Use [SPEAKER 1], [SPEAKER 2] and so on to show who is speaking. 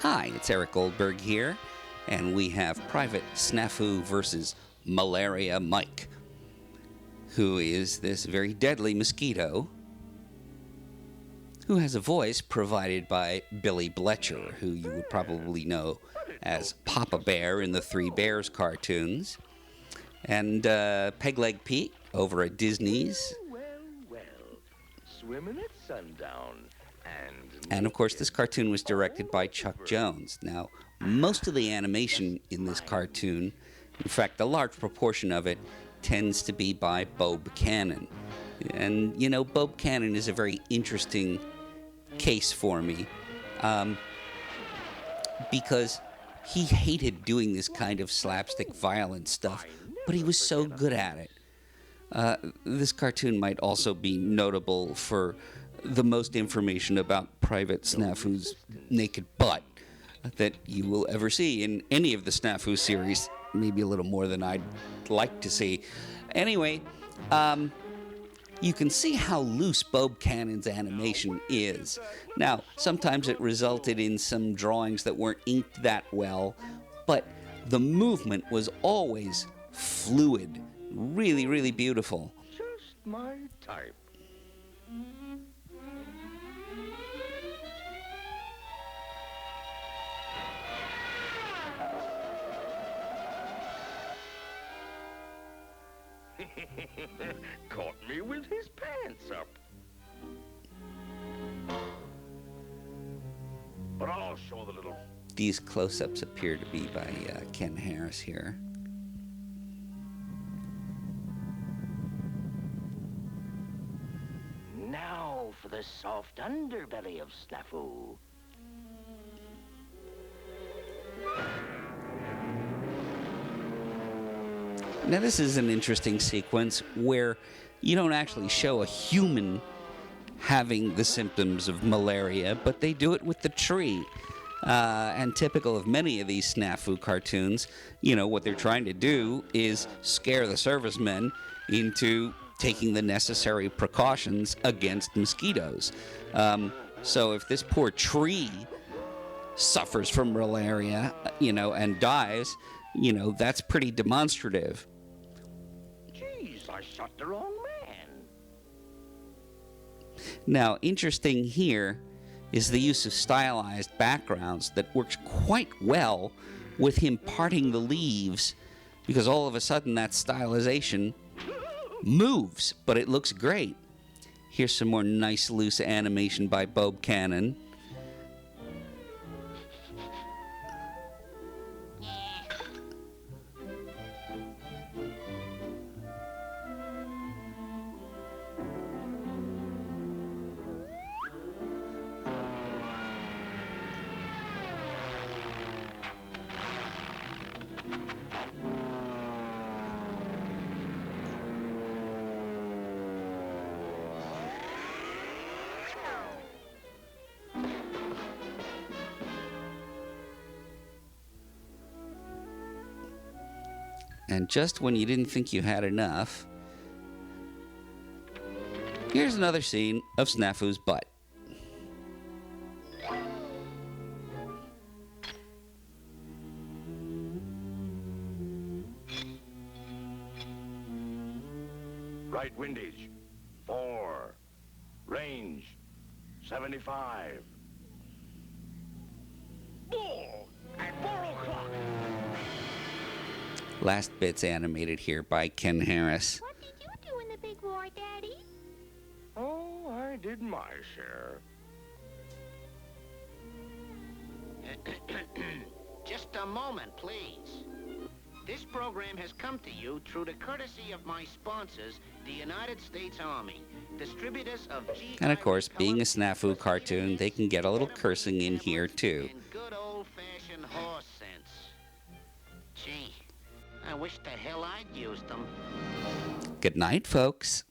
[SPEAKER 1] Hi, it's Eric Goldberg here, and we have Private SNAFU versus Malaria MIke, who is this very deadly mosquito who has a voice provided by Billy Bletcher, who you would probably know as Papa Bear in the Three Bears cartoons, and Pegleg Pete over at Disney's.
[SPEAKER 2] Well, swimming at sundown.
[SPEAKER 1] And of course, this cartoon was directed by Chuck Jones. Now, most of the animation in this cartoon, in fact, a large proportion of it, tends to be by Bo Buchanan. And, you know, Bo Buchanan is a very interesting case for me, because he hated doing this kind of slapstick violent stuff, but he was so good at it. This cartoon might also be notable for the most information about Private SNAFU's naked butt that you will ever see in any of the SNAFU series, maybe a little more than I'd like to see. Anyway, you can see how loose Bo Buchanan's animation is. Now, sometimes it resulted in some drawings that weren't inked that well, but the movement was always fluid, really, really beautiful.
[SPEAKER 2] Just my type. Caught me with his pants up. But I'll show the little...
[SPEAKER 1] These close-ups appear to be by Ken Harris here.
[SPEAKER 2] Now for the soft underbelly of SNAFU.
[SPEAKER 1] Now, this is an interesting sequence where you don't actually show a human having the symptoms of malaria, but they do it with the tree. And typical of many of these SNAFU cartoons, you know, what they're trying to do is scare the servicemen into taking the necessary precautions against mosquitoes. So if this poor tree suffers from malaria, you know, and dies, you know, that's pretty demonstrative.
[SPEAKER 2] Jeez, I shot the wrong man.
[SPEAKER 1] Now, interesting here is the use of stylized backgrounds that works quite well with him parting the leaves, because all of a sudden that stylization moves, but it looks great. Here's some more nice loose animation by Bo Buchanan. And just when you didn't think you had enough, here's another scene of SNAFU's butt.
[SPEAKER 2] Right windage, 4. Range, 75. Bull at 4 o'clock.
[SPEAKER 1] Last bit's animated here by Ken Harris.
[SPEAKER 3] What did you do in the big war, Daddy?
[SPEAKER 2] Oh, I did my share.
[SPEAKER 4] Just a moment, please. This program has come to you through the courtesy of my sponsors, the United States Army, distributors of GI...
[SPEAKER 1] And of course, being a SNAFU cartoon, they can get a little cursing in here too.
[SPEAKER 4] And good old-fashioned horse sense. Gee, I wish the hell I'd used them.
[SPEAKER 1] Good night, folks.